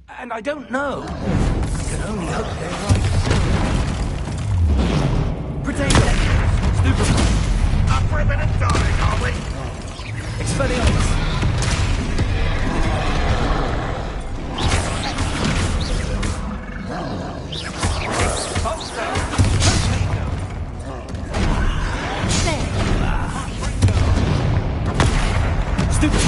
And I don't know. I can only hope they're right. Potato! Stupid! Up for a bit of darling, are we? Expelliarmus! Stupid!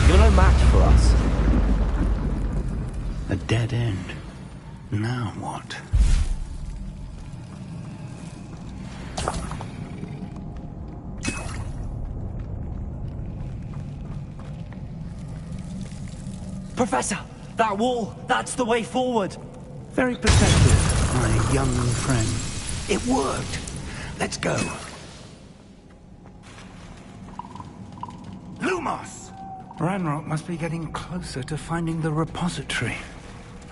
You're no match for us. A dead end. Now what? Professor! That wall! That's the way forward! Very perceptive, my young friend. It worked. Let's go. Lumos! Ranrock must be getting closer to finding the repository.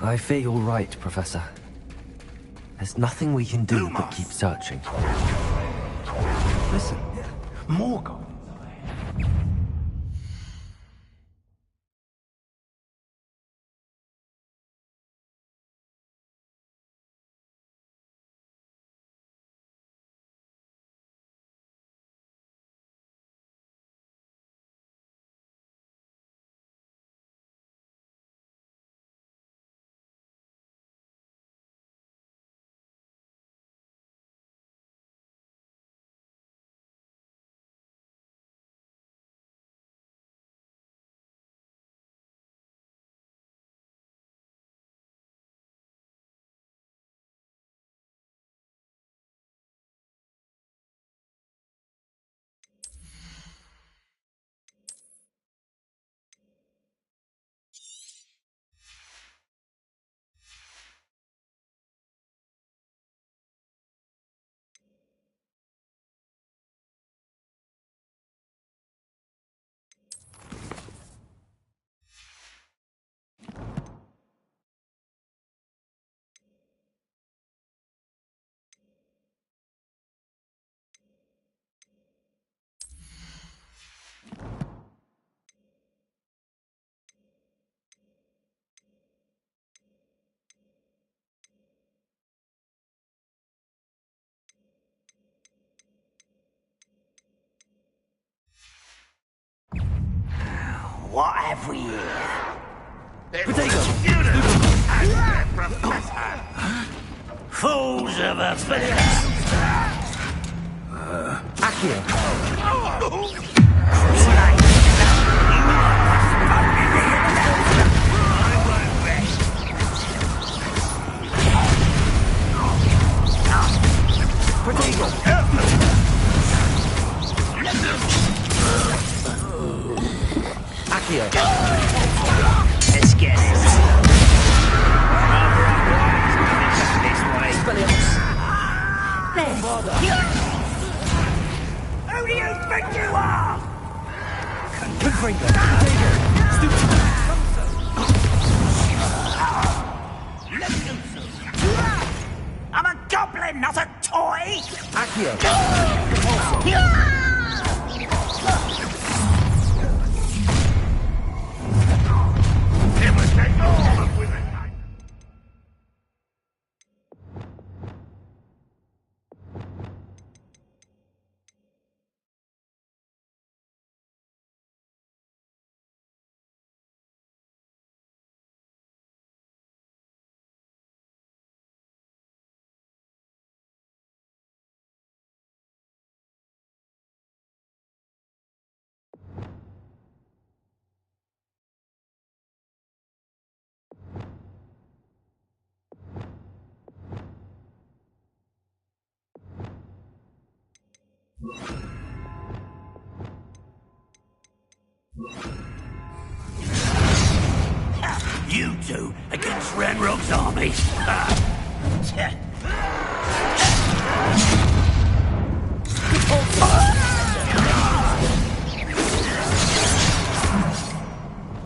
I fear you're right, Professor. There's nothing we can do but keep searching. Listen, more gold. What have we here? Potato! Fools of a Phillips! Accio! Bombarda! Who do you think you are? Confringo! I'm a goblin, not a toy! Accio! It was take all of women. You two against Renrock's army.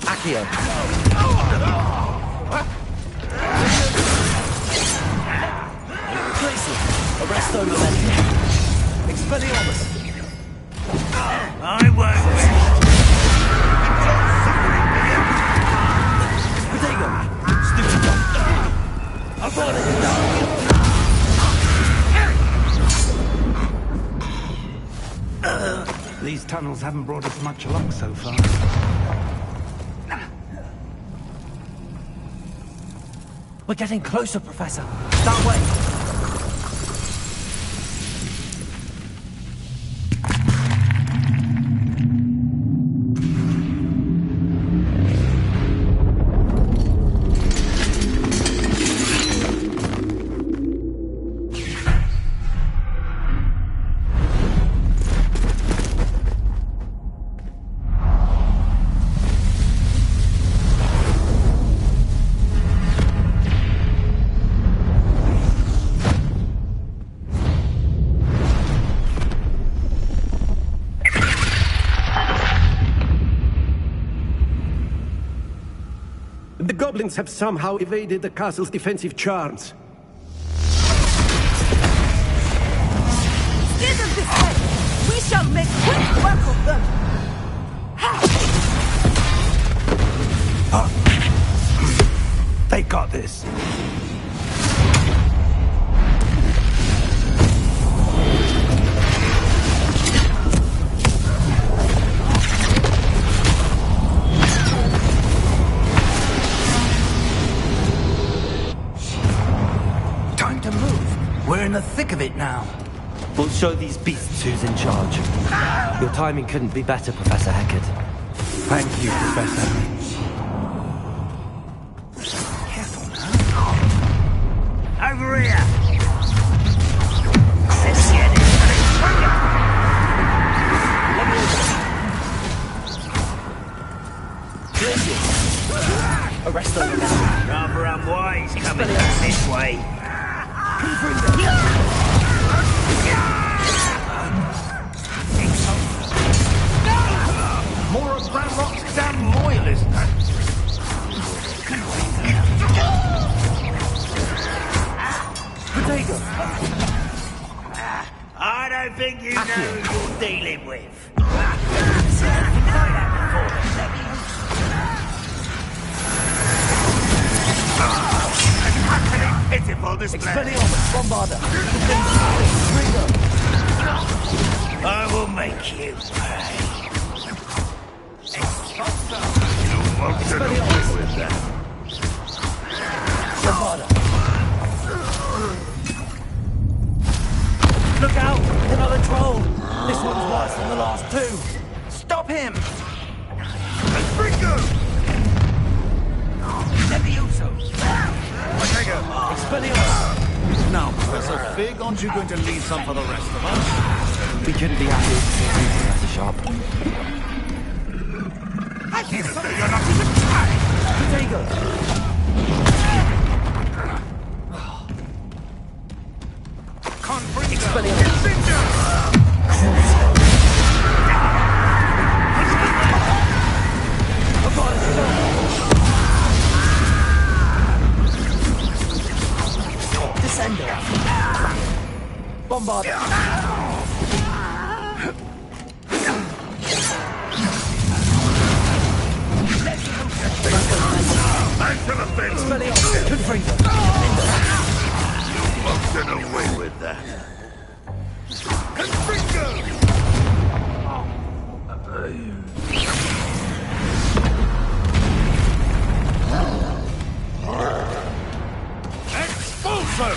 Accio! Tracy! Arresto momentum! Expelliarmus! I won't win. Protego! Stupid! I've got it! These tunnels haven't brought us much luck so far. We're getting closer, Professor. That way! The goblins have somehow evaded the castle's defensive charms. Give them this way! We shall make quick work of them! They got this. Time to move. We're in the thick of it now. We'll show these beasts who's in charge. Your timing couldn't be better, Professor Heckard. Thank you, Professor. Careful now. Over here. Arrest them. Rather unwise coming this way. More of Ranrock's damn loyalists. Protego! I don't think you know who you're dealing with. Pitiful display. Expelliarmus! Bombarda! Protego! I will make you pay. You won't get away with that. Bombarda! Look out! Another troll! This one's worse than the last two! Stop him! Confringo! Levioso! Expelliarmus! Now, Professor Fig, aren't you going to leave some for the rest of us? We couldn't be happy with you, Professor Sharp. I didn't say you're not even trying! Protego! Confringo! Expelliarmus! bombard. Back to the bench! Expelliarmus, Confringo. Won't get away with that. Confringo! Expulso!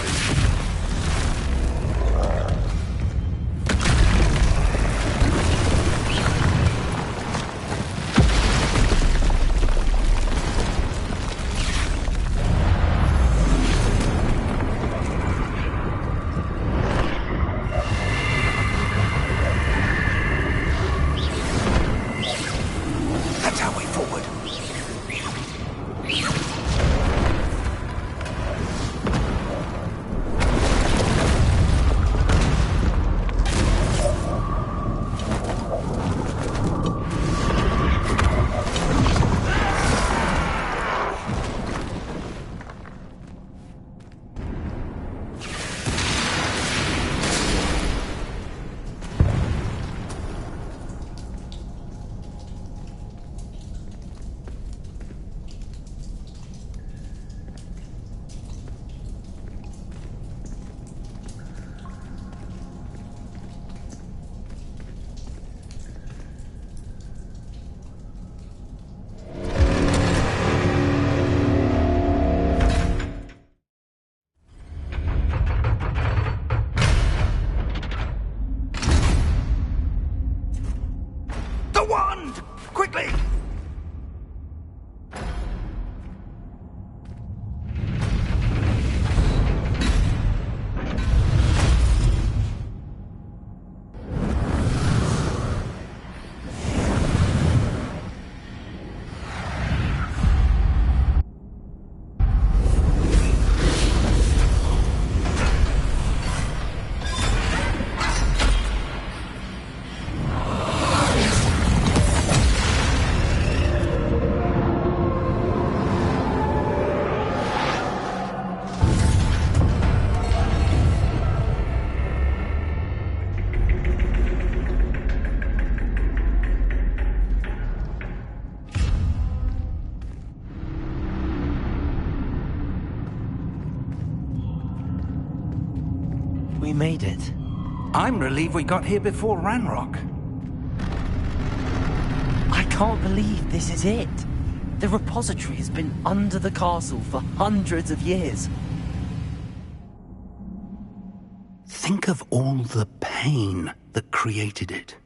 That's our way forward. The wand! Quickly! We made it. I'm relieved we got here before Ranrock. I can't believe this is it. The repository has been under the castle for hundreds of years. Think of all the pain that created it.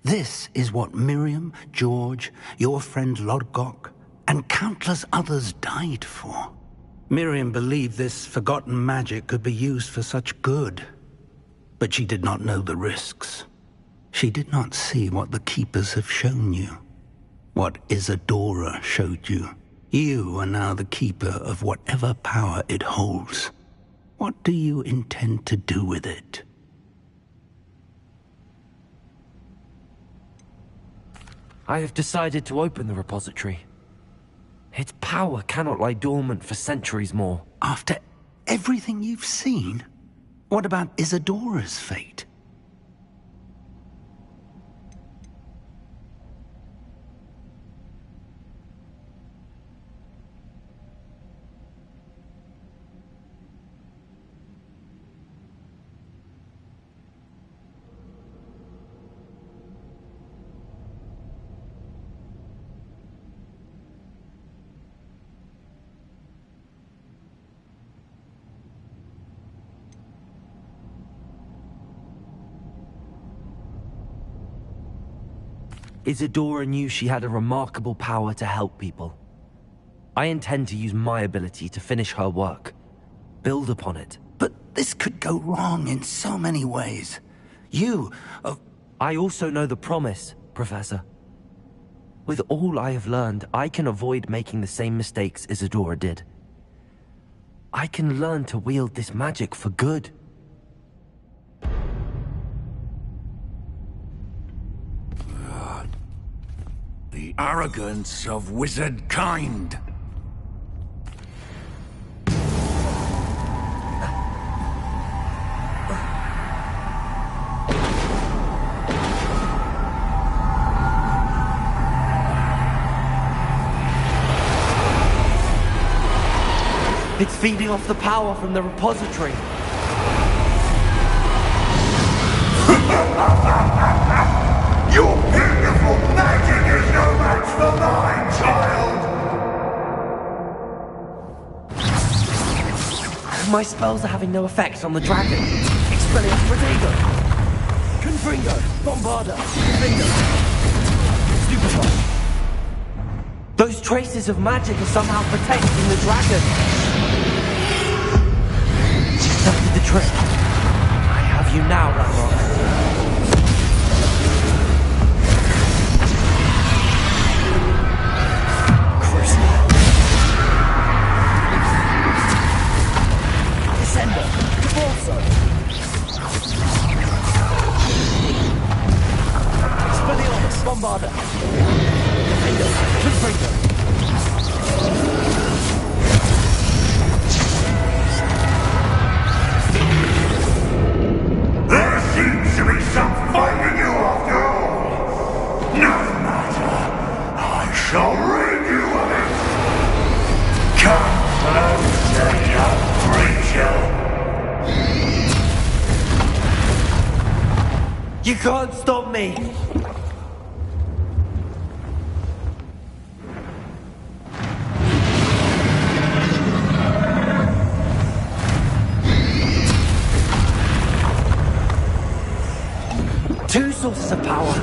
This is what Miriam, George, your friend Lodgok, and countless others died for. Miriam believed this forgotten magic could be used for such good. But she did not know the risks. She did not see what the Keepers have shown you. What Isadora showed you. You are now the Keeper of whatever power it holds. What do you intend to do with it? I have decided to open the repository. Its power cannot lie dormant for centuries more. After everything you've seen? What about Isadora's fate? Isadora knew she had a remarkable power to help people. I intend to use my ability to finish her work. Build upon it. But this could go wrong in so many ways. I also know the promise, Professor. With all I have learned, I can avoid making the same mistakes Isadora did. I can learn to wield this magic for good. The arrogance of wizard kind. It's feeding off the power from the repository. Your beautiful magic is no match for mine, child! My spells are having no effect on the dragon. Expelliarmus Protego. Confringo. Bombarda. Confringo. Stupefy. Those traces of magic are somehow protecting the dragon. That did the trick. I have you now, Ranrock. Descender, Devolso. Expelliarmus, Bombarda. Defender, Confringo. There seems to be some fight in you after all. No matter. I shall rid you of it. Come closer, young creature. You can't stop me! Two sources of power.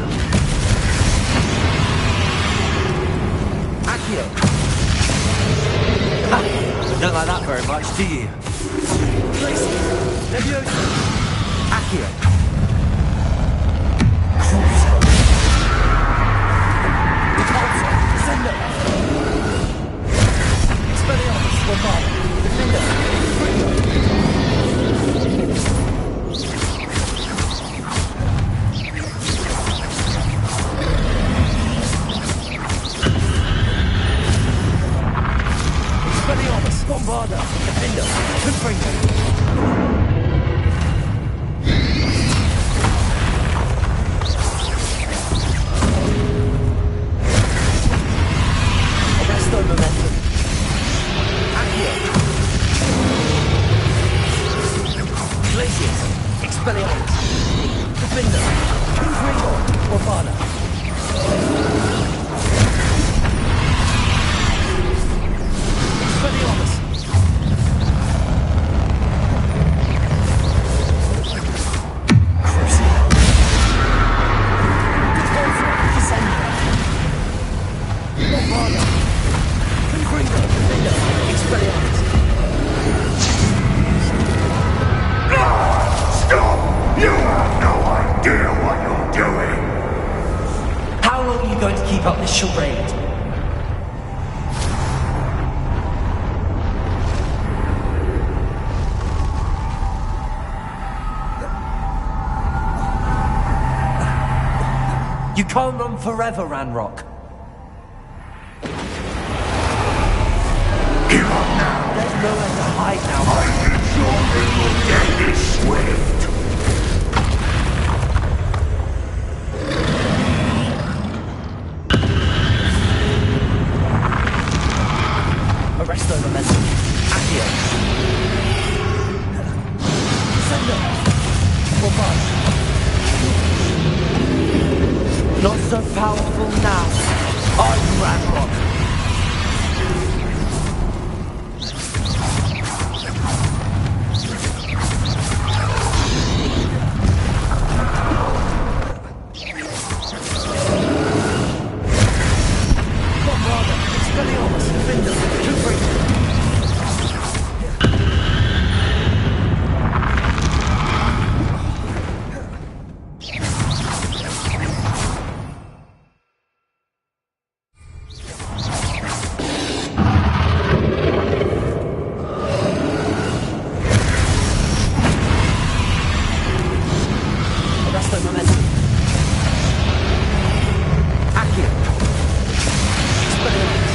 Accio. Ha! Don't like that very much, do you? Tracy. Leviosa. Accio. Cruiser. Repulsor. Descender. Expelliarmus. Bombarda. Defender. Confringo. Expelliarmus, Bombarda, Defender, Confringo. Arresto Momentum. Accio. Glacius, Expelliarmus, Defender, Confringo, Bombarda. Expelliarmus. Crucible. Devolso. Descender. Bombarda. Confringo. Defender. Expelliarmus. Stop! You have no idea what you're doing! How long are you going to keep up this charade? You can't run forever, Ranrock. Give up now! There's nowhere to hide now. I can sure that your death is swift! Arresto Momentum. Accio. Descender. Bombarda. Not so powerful now. Are you, Ranrock? Bombarda. Expelliarmus. Defender. Confringo. Arresto Momentum. Accio. Expelliarmus.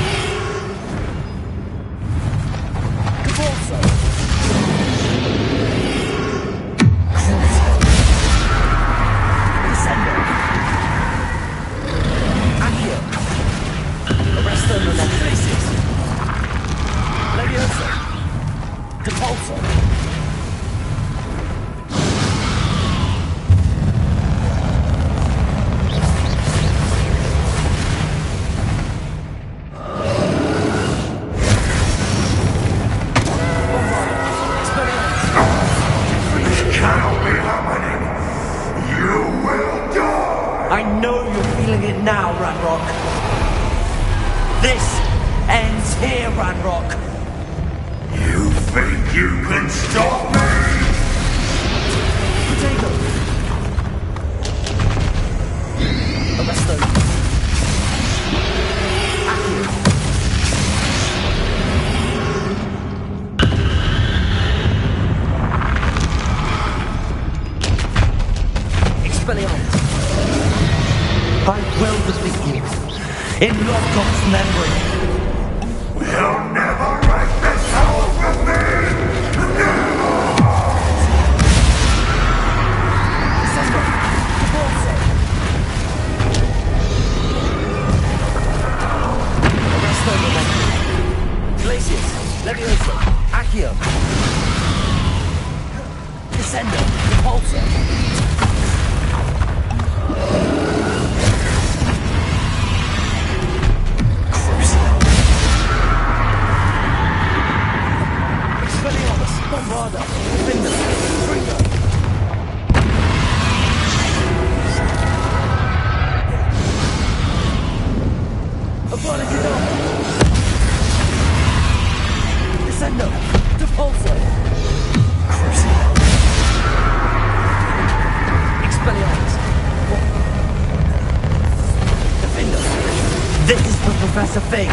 now, Ranrock. This ends here, Ranrock. You think you can stop me? Potato! Arrest them. Expelliarmus. I will defeat you. In Lodgok's memory. You'll never wreck this house with me! Never! Descendo. Forza. Arresto Momentum. Glacius. Levioso. Accio. Descendo. Repulsor. Bombarda, Finder, Trigger. Abracadabra. Descendo, Depulso. Crucible. Expelliarmus. Defender. This is for Professor Fig.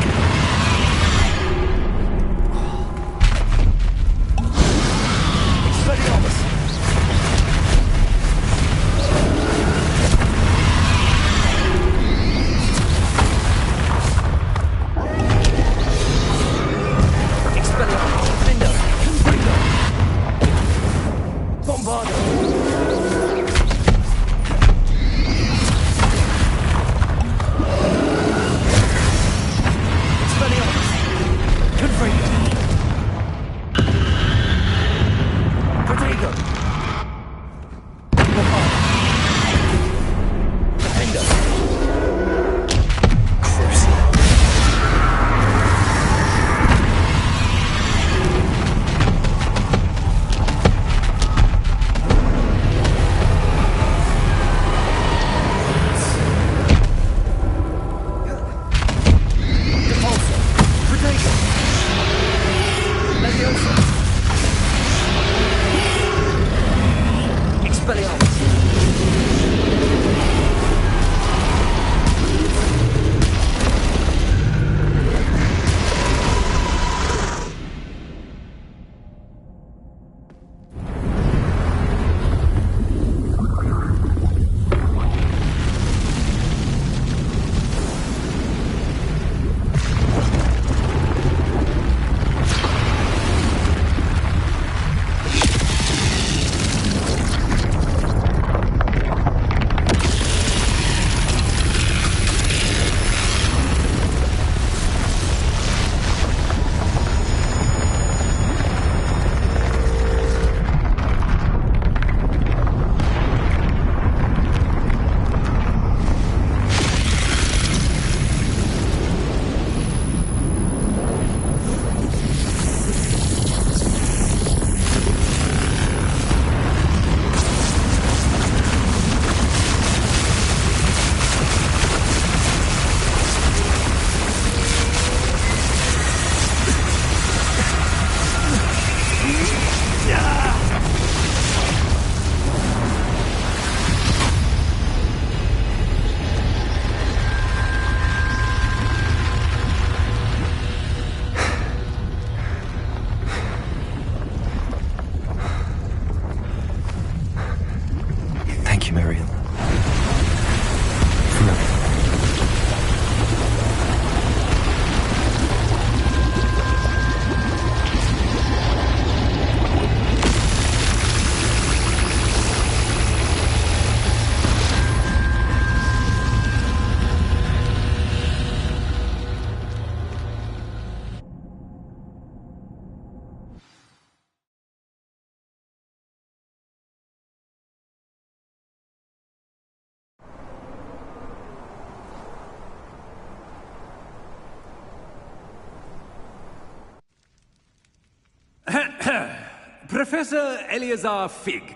Professor Eleazar Fig,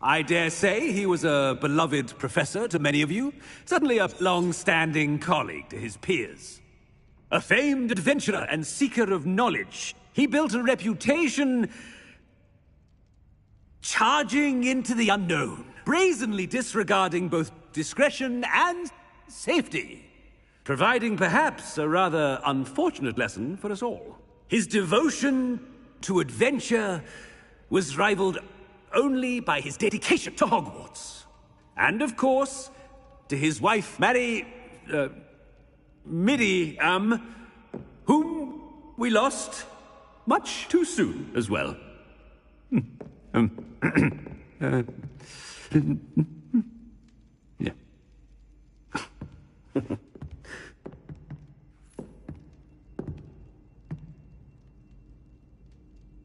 I dare say he was a beloved professor to many of you, certainly a long-standing colleague to his peers. A famed adventurer and seeker of knowledge, he built a reputation charging into the unknown, brazenly disregarding both discretion and safety, providing perhaps a rather unfortunate lesson for us all. His devotion to adventure was rivaled only by his dedication to Hogwarts. And of course, to his wife, Midi, whom we lost much too soon as well. Yeah.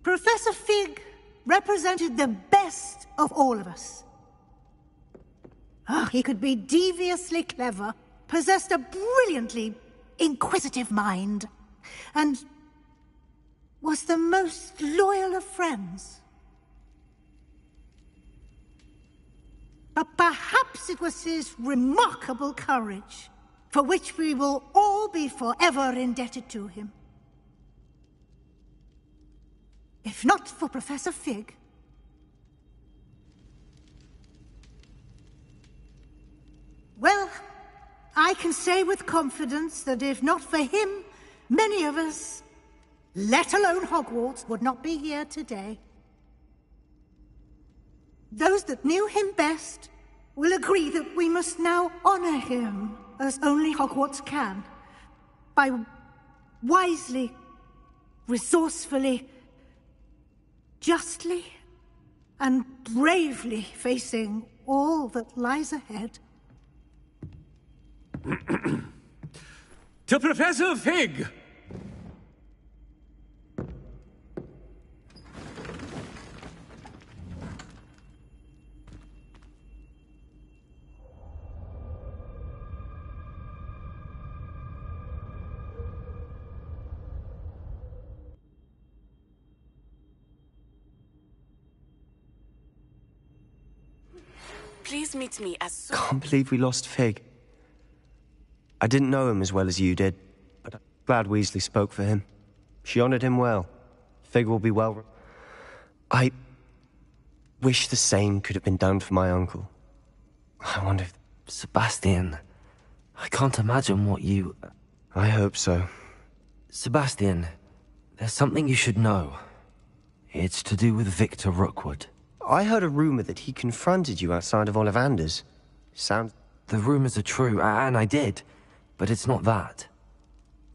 Professor Fig represented the best of all of us. He could be deviously clever, possessed a brilliantly inquisitive mind, and was the most loyal of friends. But perhaps it was his remarkable courage, for which we will all be forever indebted to him. If not for Professor Fig, well, I can say with confidence that if not for him, many of us, let alone Hogwarts, would not be here today. Those that knew him best will agree that we must now honor him as only Hogwarts can, by wisely, resourcefully, justly, and bravely facing all that lies ahead. To Professor Fig! Please meet me as soon. Can't believe we lost Fig. I didn't know him as well as you did, but I'm glad Weasley spoke for him. She honored him well. Fig will be well. I wish the same could have been done for my uncle. I wonder if... Sebastian, I can't imagine what you... I hope so. Sebastian, there's something you should know. It's to do with Victor Rookwood. I heard a rumor that he confronted you outside of Ollivander's. The rumors are true, and I did, but it's not that.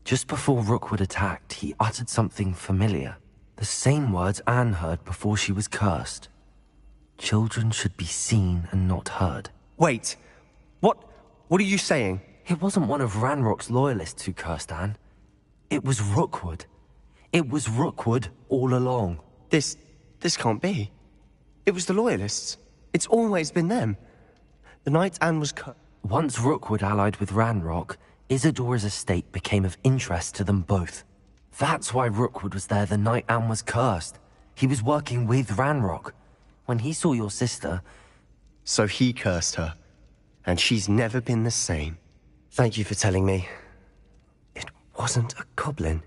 Just before Rookwood attacked, he uttered something familiar. The same words Anne heard before she was cursed. Children should be seen and not heard. Wait, what are you saying? It wasn't one of Ranrock's loyalists who cursed Anne. It was Rookwood. It was Rookwood all along. This can't be. It was the Loyalists. It's always been them. The night Anne was cut. Once Rookwood allied with Ranrock, Isadora's estate became of interest to them both. That's why Rookwood was there the night Anne was cursed. He was working with Ranrock. When he saw your sister... So he cursed her. And she's never been the same. Thank you for telling me. It wasn't a goblin.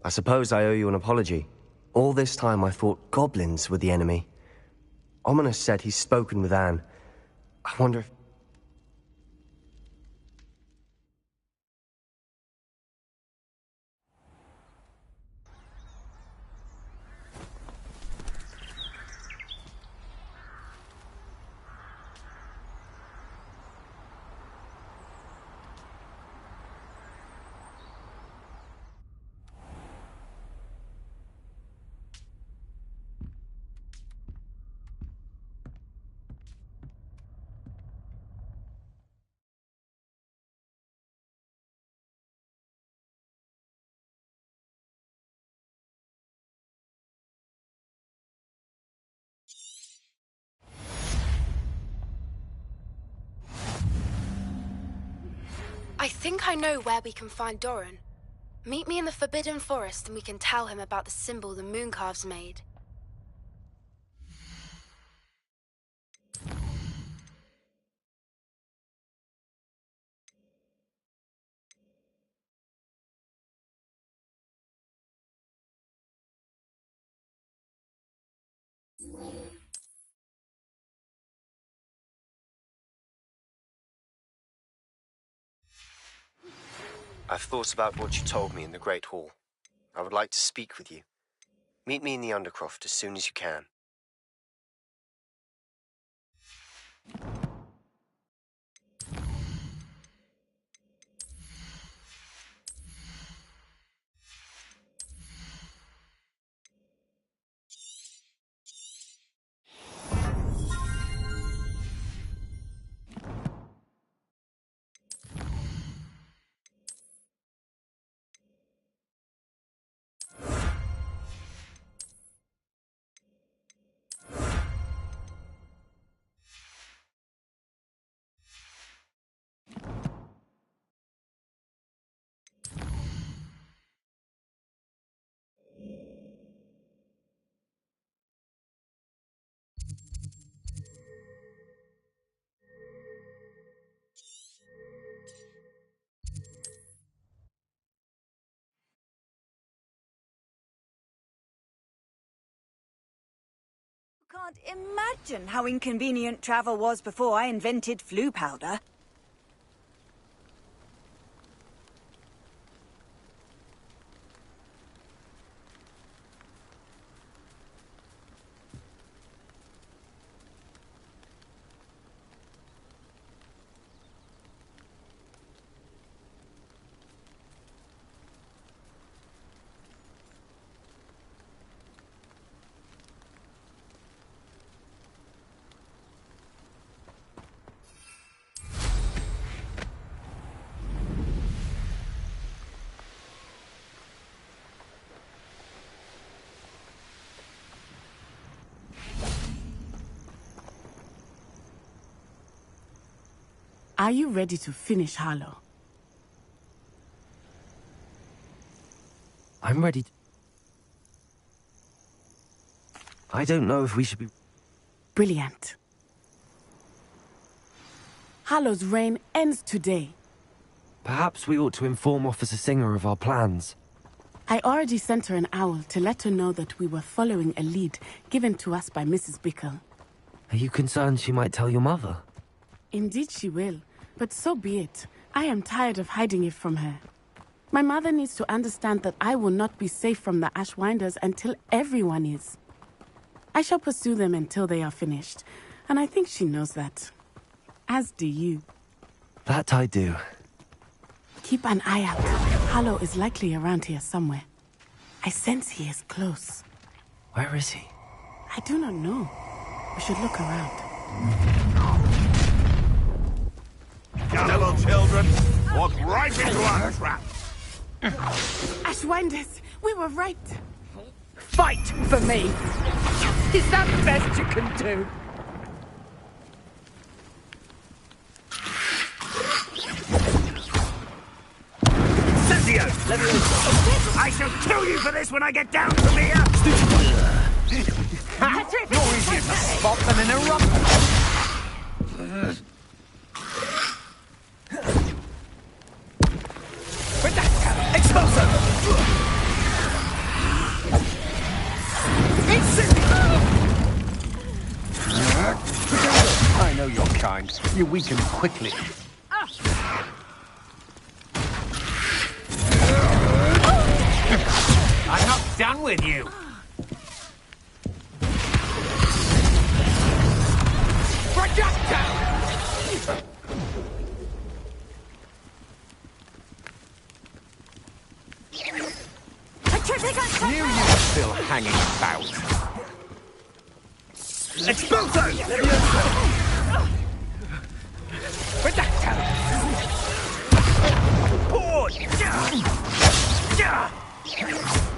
I suppose I owe you an apology. All this time I thought goblins were the enemy. Ominous said he's spoken with Anne. I wonder if... I think I know where we can find Doran. Meet me in the Forbidden Forest and we can tell him about the symbol the Mooncalves made. I've thought about what you told me in the Great Hall. I would like to speak with you. Meet me in the Undercroft as soon as you can. Can't imagine how inconvenient travel was before I invented flu powder. Are you ready to finish Harlow? I'm ready. I don't know if we should be... Brilliant. Harlow's reign ends today. Perhaps we ought to inform Officer Singer of our plans. I already sent her an owl to let her know that we were following a lead given to us by Mrs. Bickle. Are you concerned she might tell your mother? Indeed she will, but so be it. I am tired of hiding it from her. My mother needs to understand that I will not be safe from the Ashwinders until everyone is. I shall pursue them until they are finished, and I think she knows that. As do you. That I do. Keep an eye out. Harlow is likely around here somewhere. I sense he is close. Where is he? I do not know. We should look around. Gullible children, walk right into our trap. Ashwinders, we were right. Fight for me! Is that the best you can do? Incendio! I shall kill you for this when I get down from here! No easier to spot than in a rumble! Expulso! I know your kind. You weaken quickly. I'm not done with you! Projectile! Knew you were still hanging about. Expulso! Projectile! Port!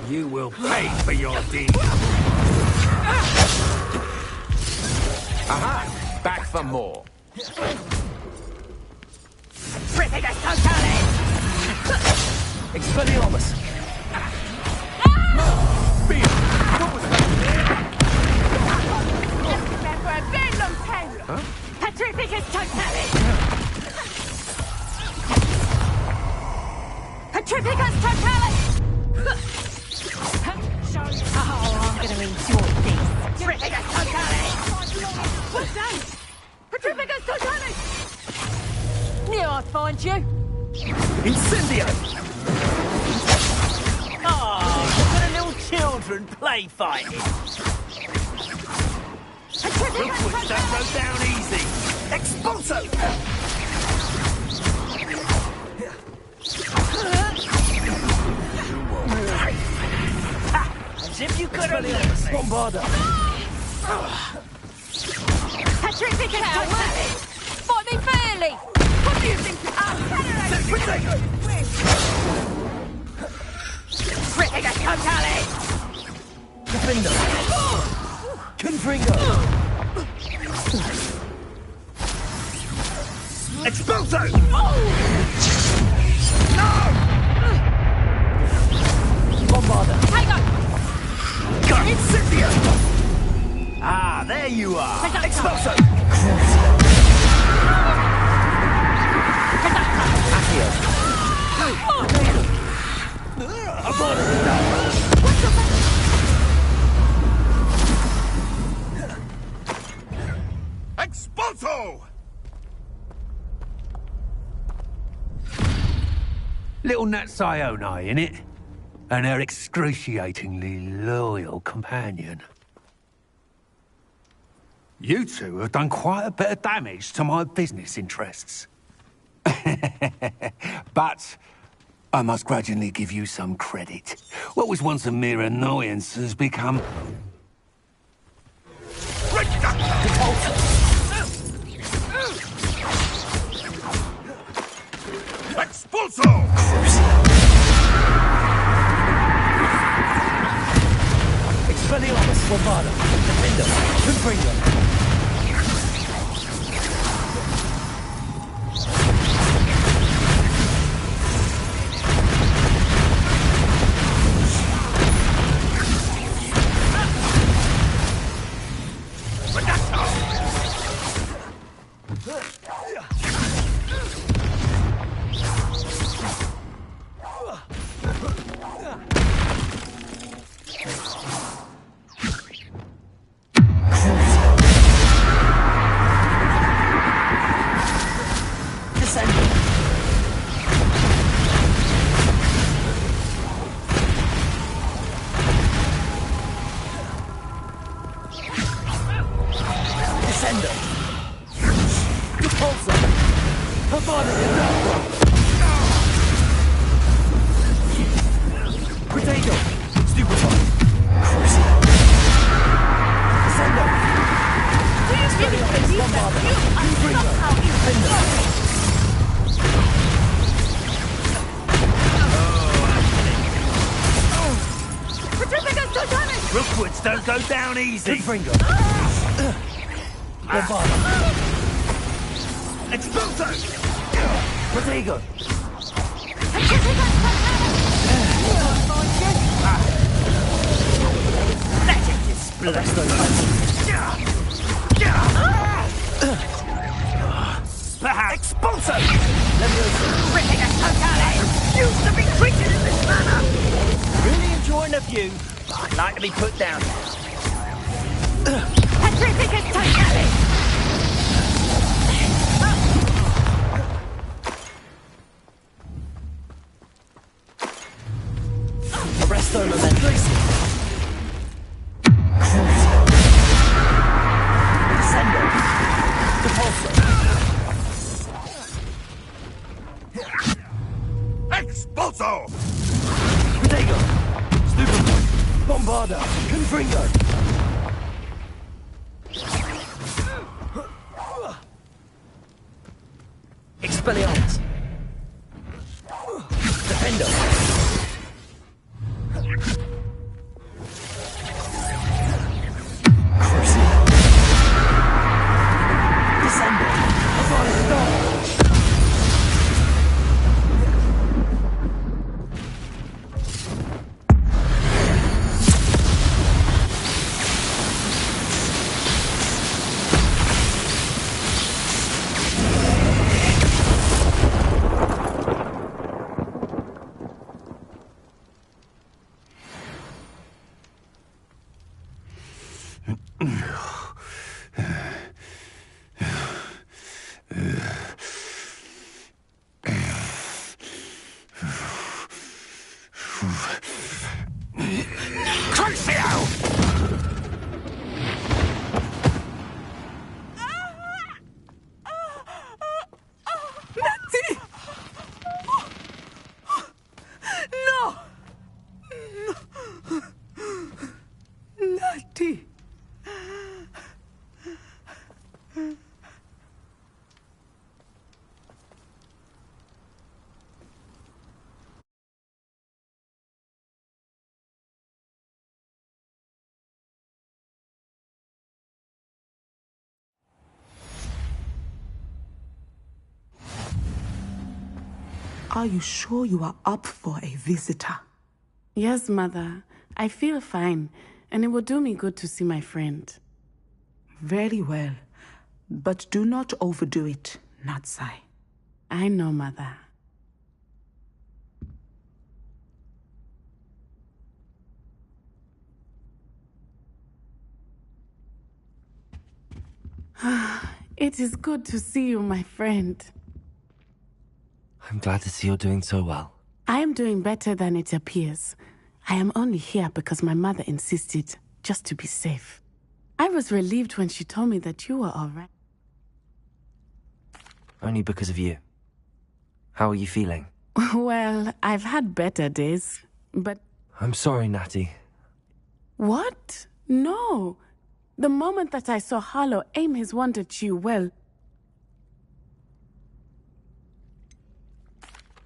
You will pay for your deeds. Aha! Back for more. Expelliarmus! Petrificus Totalis! Petrificus Totalis! Oh, I'm gonna enjoy this. Petrificus Totalis! got you. Incendio! Oh, look at the little children play fighting. Hogwarts don't go down easy. Expulso! As if you could have lived. Bombarda! Patrick, fight me fairly. What do you think? Cricket totally. Defender! Confringo! Expulso! Bombarda! Got Incendio! Ah, there you are! Expulso! Expulso! Little Nat Sioni, innit? And her excruciatingly loyal companion. You two have done quite a bit of damage to my business interests. But I must grudgingly give you some credit. What was once a mere annoyance has become... Expulso! Expelliarmus! Bombarda! Defender! Confringo! Hogwarts don't go down easy. Confringo! Bombarda! Expulso! Protego! Magic display! Perhaps Expulso! Used to be treated in this manner! Really enjoying the view, but I'd like to be put down. Patrick totally. Arresto Memento! Descendo! Depulso! Expulso! Protego! Stupefy! Bombarda! Confringo! Expelliarmus! Defendo! Descendo! Authority! Crucio! Natty! No! No! Natty! Are you sure you are up for a visitor? Yes, Mother. I feel fine, and it will do me good to see my friend. Very well. But do not overdo it, Natsai. I know, Mother. It is good to see you, my friend. I'm glad to see you're doing so well. I am doing better than it appears. I am only here because my mother insisted, just to be safe. I was relieved when she told me that you were all right. Only because of you. How are you feeling? Well, I've had better days, but... I'm sorry, Natty. What? No. The moment that I saw Harlow aim his wand at you, well...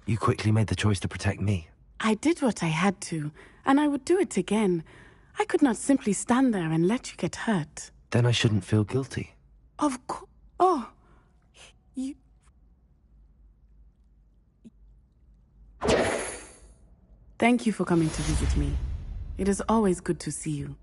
You quickly made the choice to protect me. I did what I had to, and I would do it again. I could not simply stand there and let you get hurt. Then I shouldn't feel guilty. Of course. Oh, you... Thank you for coming to visit me. It is always good to see you.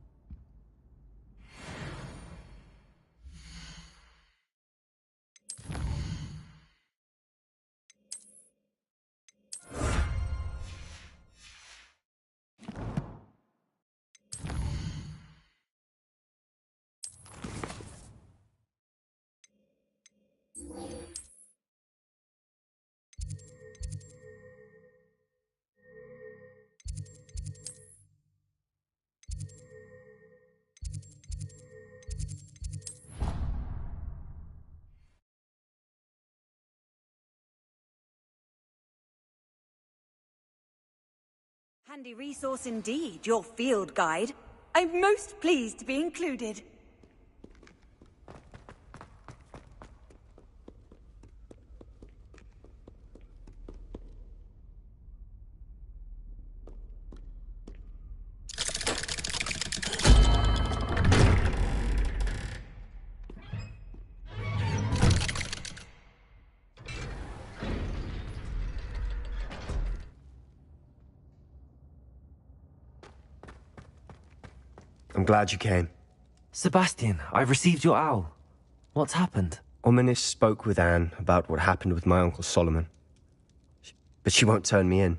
Handy resource indeed, your field guide. I'm most pleased to be included. I'm glad you came. Sebastian, I've received your owl. What's happened? Ominis spoke with Anne about what happened with my Uncle Solomon. But she won't turn me in.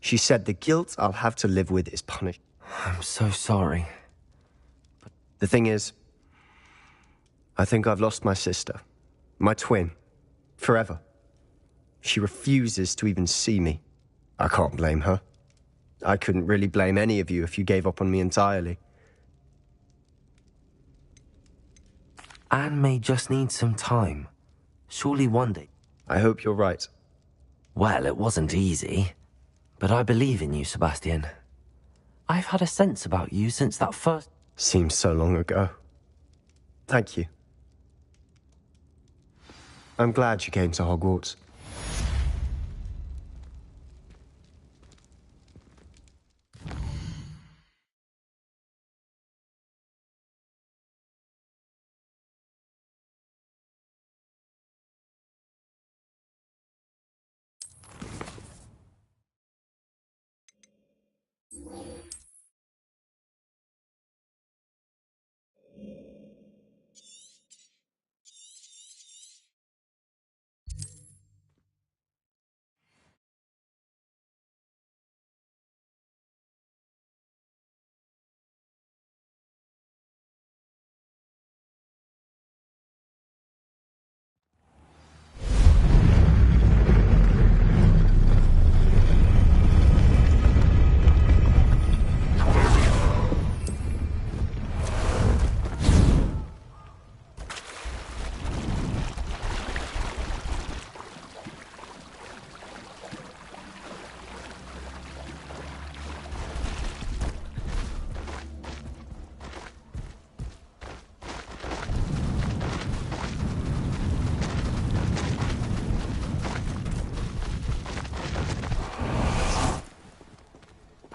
She said the guilt I'll have to live with is punished. I'm so sorry. But the thing is, I think I've lost my sister. My twin. Forever. She refuses to even see me. I can't blame her. I couldn't really blame any of you if you gave up on me entirely. Anne may just need some time. Surely one day... I hope you're right. Well, it wasn't easy. But I believe in you, Sebastian. I've had a sense about you since that first... Seems so long ago. Thank you. I'm glad you came to Hogwarts.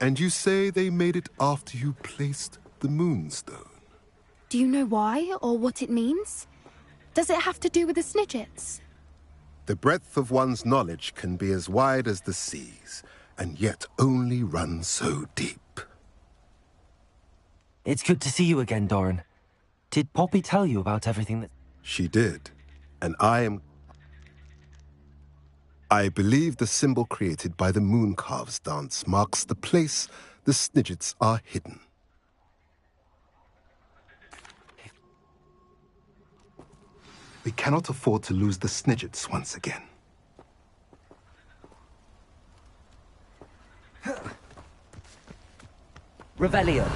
And you say they made it after you placed the moonstone? Do you know why or what it means? Does it have to do with the Snidgets? The breadth of one's knowledge can be as wide as the seas, and yet only run so deep. It's good to see you again, Doran. Did Poppy tell you about everything that... She did, and I believe the symbol created by the Mooncalves dance marks the place the Snidgets are hidden. We cannot afford to lose the Snidgets once again. Revelio.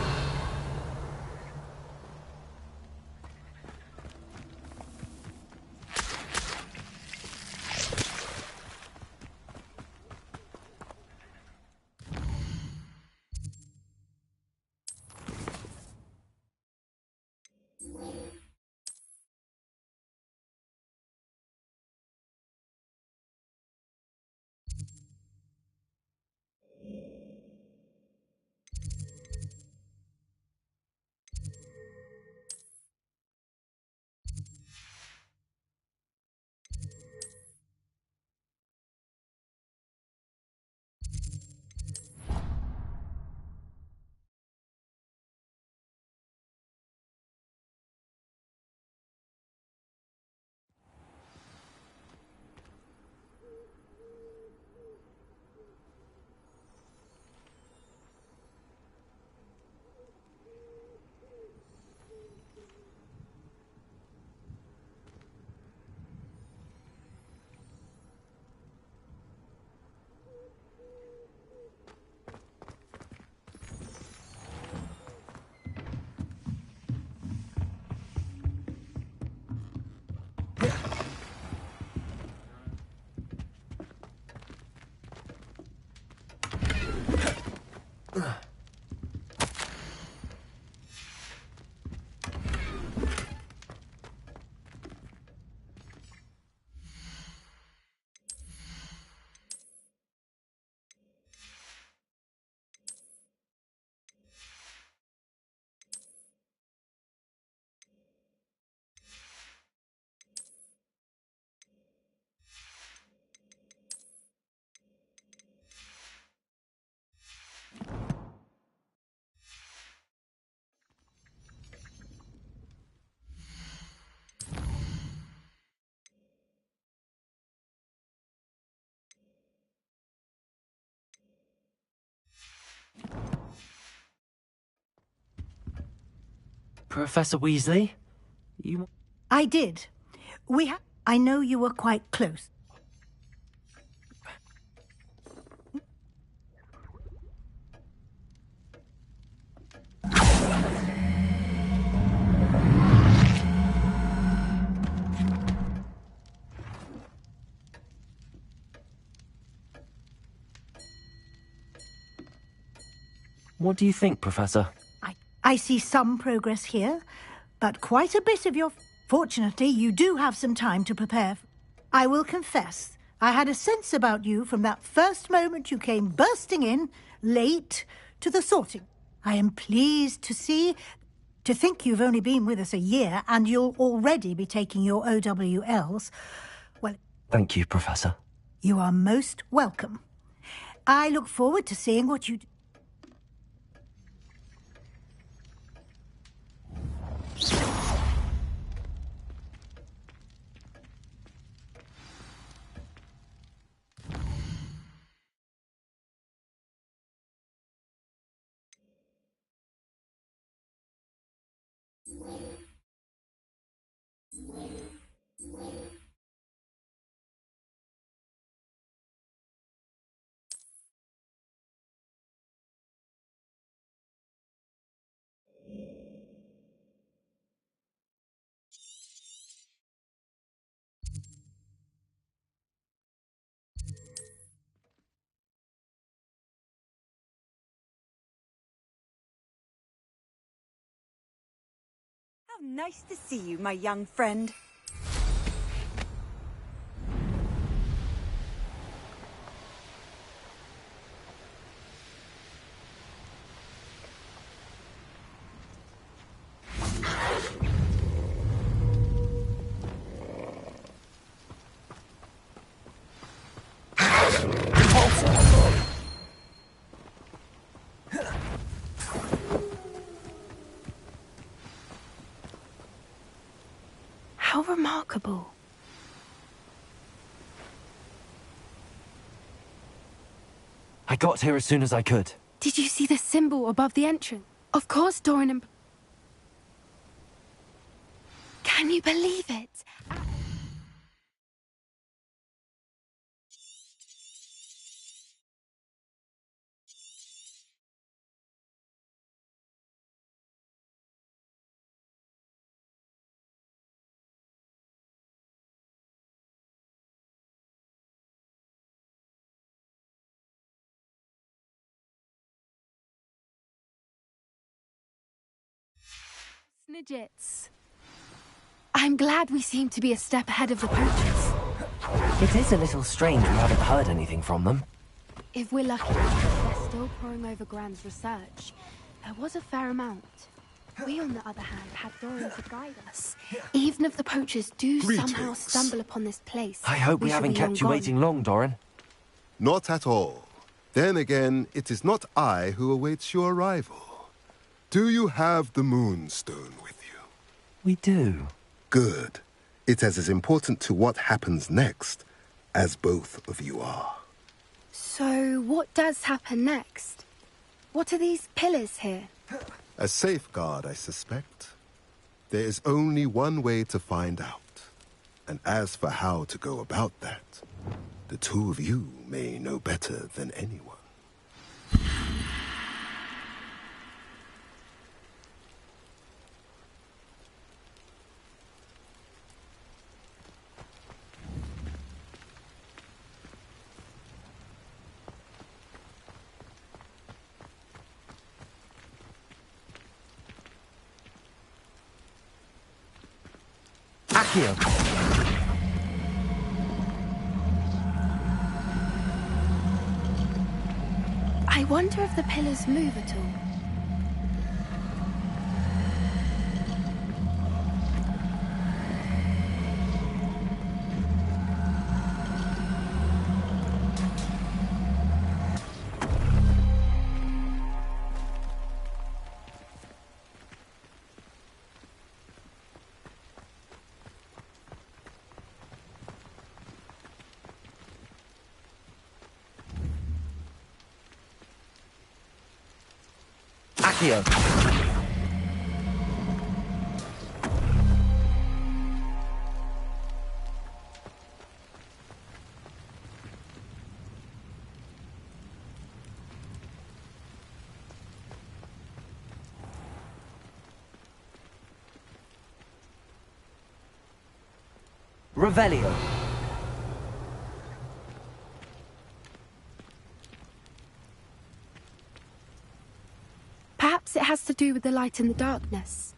Professor Weasley? You... I did. I know you were quite close. What do you think, Professor? I see some progress here, but quite a bit of your... Fortunately, you do have some time to prepare. I will confess, I had a sense about you from that first moment you came bursting in, late, to the sorting. I am pleased to think you've only been with us a year and you'll already be taking your OWLs. Well... Thank you, Professor. You are most welcome. I look forward to seeing what you do. How nice to see you, my young friend. remarkable. I got here as soon as I could. Did you see the symbol above the entrance? Of course, Doran and... Can you believe it? Snidgets. I'm glad we seem to be a step ahead of the poachers. It is a little strange we haven't heard anything from them. If we're lucky, they're still poring over Gran's research. There was a fair amount. We, on the other hand, had Doran to guide us. Even if the poachers do somehow stumble upon this place... I hope we haven't kept you waiting long, Doran. Not at all. Then again, it is not I who awaits your arrival. Do you have the Moonstone with you? We do. Good. It is as important to what happens next as both of you are. So, what does happen next? What are these pillars here? A safeguard, I suspect. There is only one way to find out. And as for how to go about that, the two of you may know better than anyone. Accio! I wonder if the pillars move at all. Accio! Revelio. Perhaps it has to do with the light in the darkness.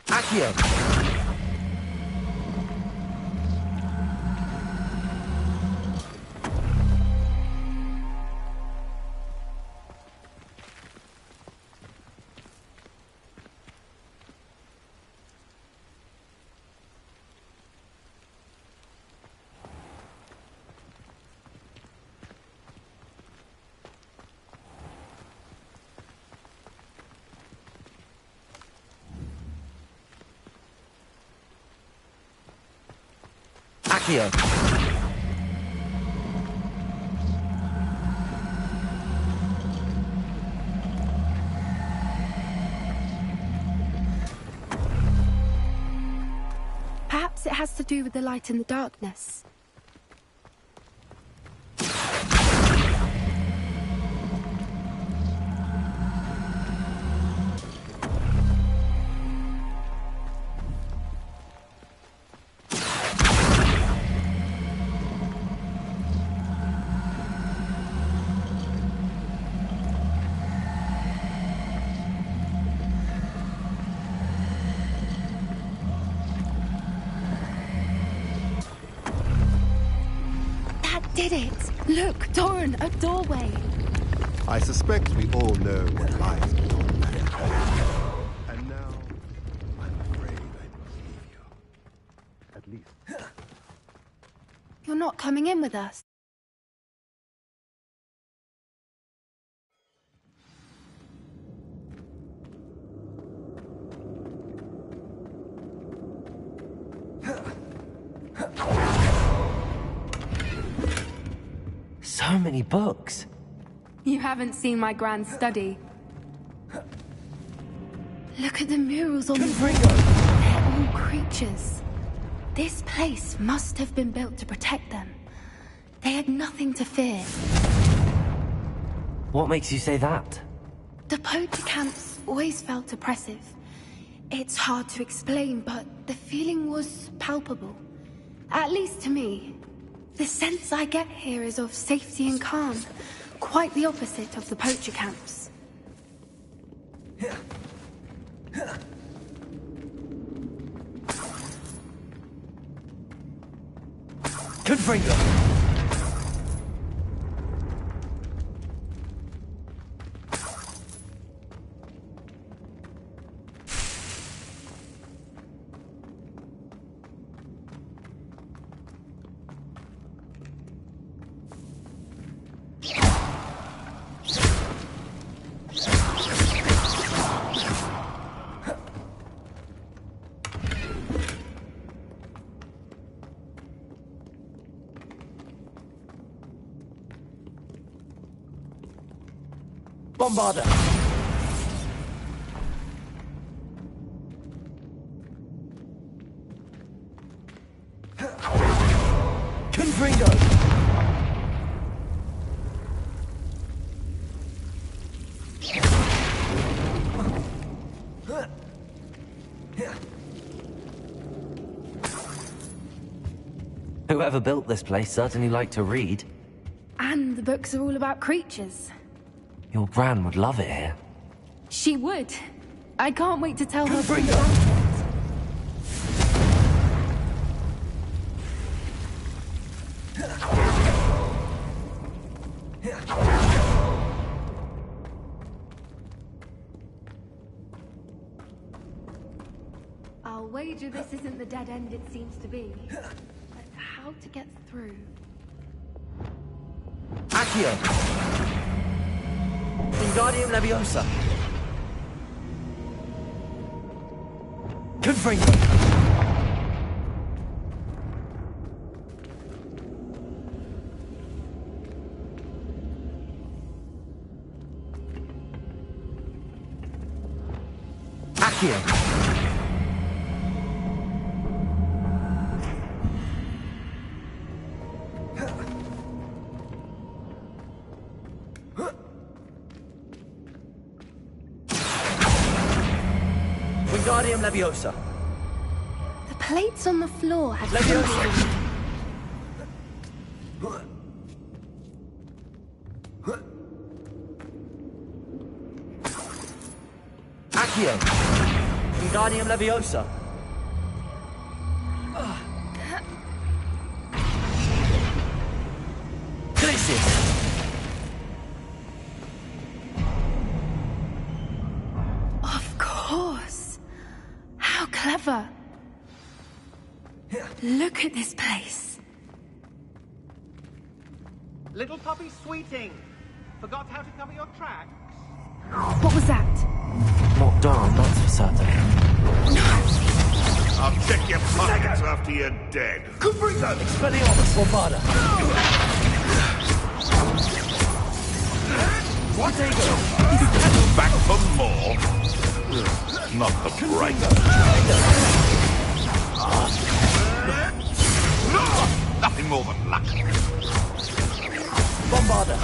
Accio! Accio! Perhaps it has to do with the light in the darkness. Did it! Look, Doran, a doorway! I suspect we all know what lies beyond that. And now, I'm afraid I must leave you. At least. You're not coming in with us? So many books. You haven't seen my grand study. Look at the murals on the wall. They're all creatures. This place must have been built to protect them. They had nothing to fear. What makes you say that? The poacher camps always felt oppressive. It's hard to explain, but the feeling was palpable. At least to me. The sense I get here is of safety and calm. Quite the opposite of the poacher camps. Confringo! Bombarder! Confringo! Whoever built this place certainly liked to read. And the books are all about creatures. Your Gran would love it here. She would. I can't wait to tell her. I'll wager this isn't the dead end it seems to be. But how to get through? Accio! Wingardium Leviosa! Confringo! Accio! Wingardium Leviosa. The plates on the floor had Leviosa. Accio. Wingardium Leviosa. Glacius. Of course. How clever. Look at this place. Little puppy Sweeting. Forgot how to cover your tracks? What was that? Not Dom, that's for certain. I'll check your pockets after you're dead. Confringo! Expelliarmus Bombarda! What? Back for more? Not the bright. No! Nothing more than luck. Bombarda!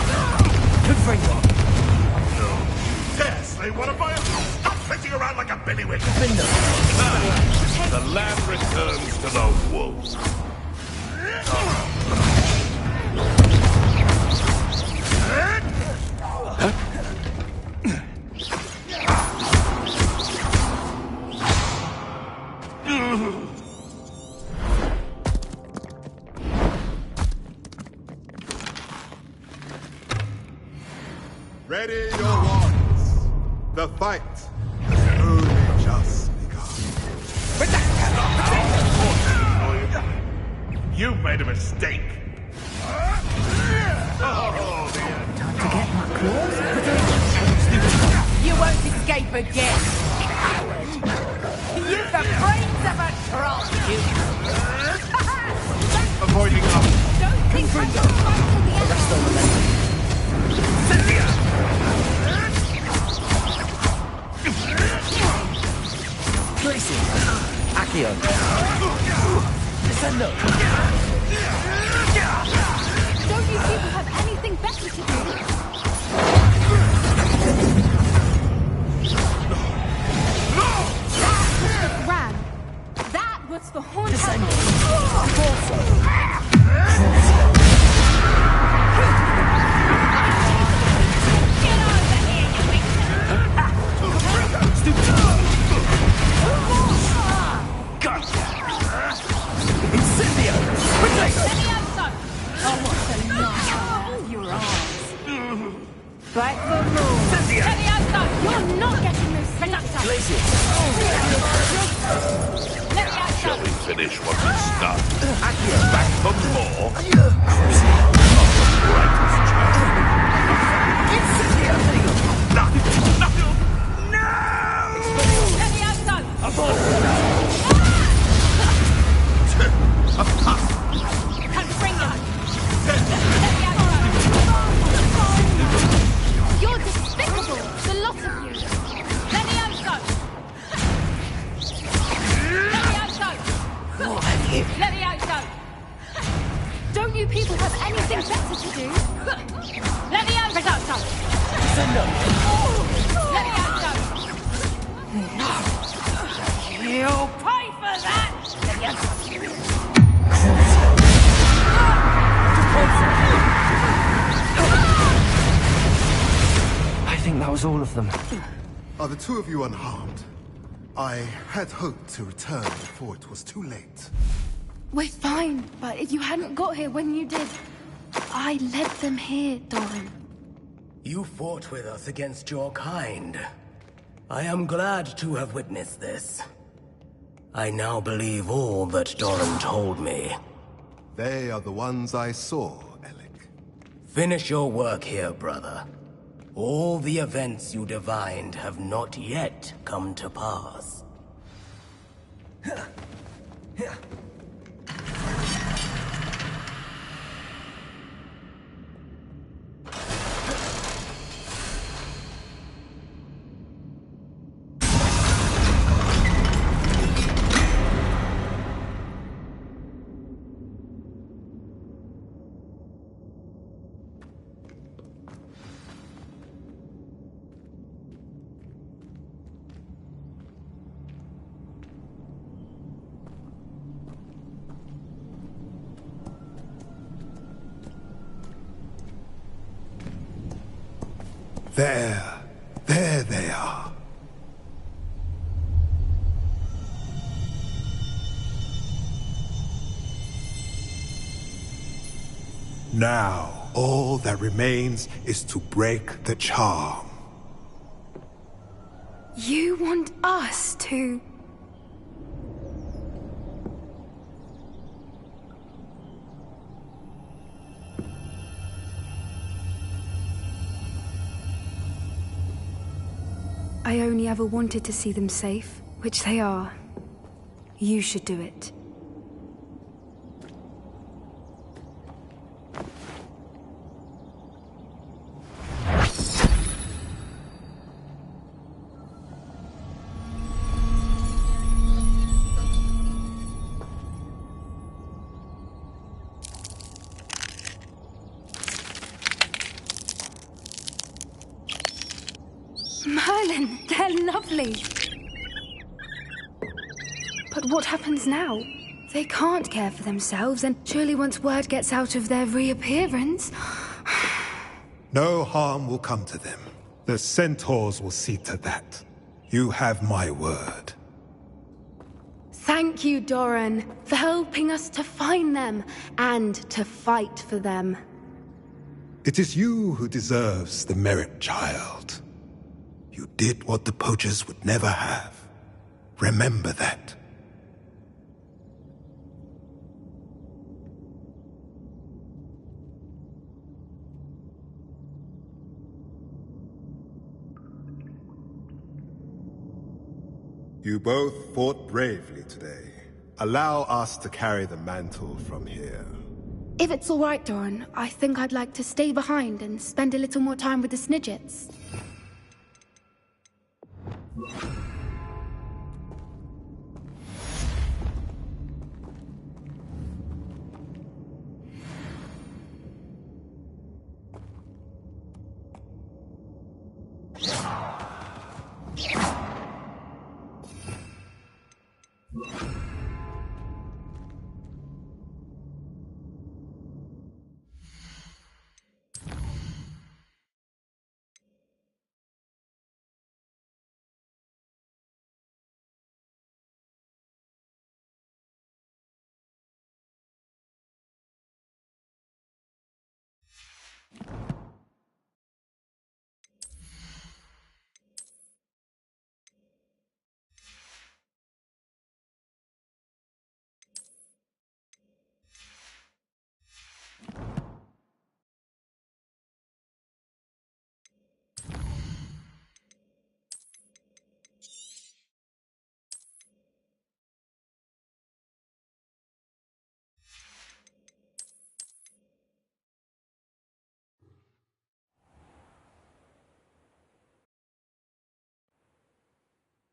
Confringo! Dare say what about it? Stop sitting around like a billywig! The land returns to the wolves. Ready your wands. The fight has only just begun. You made a mistake. You've the brains of a troll, you. Avoiding up. Don't think I'm gonna fight till the end. Rest on the left. Cynthia! Tracy! Accio! Descendo! Don't you people have anything better to do? Ram. That was for Horn Incendio! Quickly! Oh, what a nice your eyes. Back the moon. Levioso! You're not getting those Glacius! Shall we finish what we start? Accio! Back for more? Not the brightest child. Incendio! Levioso! Abort! Confringo! You're despicable, the lot of you. Levioso! Levioso! Levioso! Don't you people have anything better to do? Levioso! Descendo! Levioso! You'll pay for that! Levioso! I think that was all of them. Are the two of you unharmed? I had hoped to return before it was too late. We're fine, but if you hadn't got here when you did, I led them here, Doran. You fought with us against your kind. I am glad to have witnessed this. I now believe all that Doran told me. They are the ones I saw, Alec. Finish your work here, brother. All the events you divined have not yet come to pass. There they are. Now, all that remains is to break the charm. You want us to... I only ever wanted to see them safe, which they are. You should do it. Merlin, they're lovely. But what happens now? They can't care for themselves, and surely once word gets out of their reappearance... No harm will come to them. The centaurs will see to that. You have my word. Thank you, Doran, for helping us to find them, and to fight for them. It is you who deserves the merit, child. You did what the poachers would never have. Remember that. You both fought bravely today. Allow us to carry the mantle from here. If it's all right, Doran, I think I'd like to stay behind and spend a little more time with the Snidgets.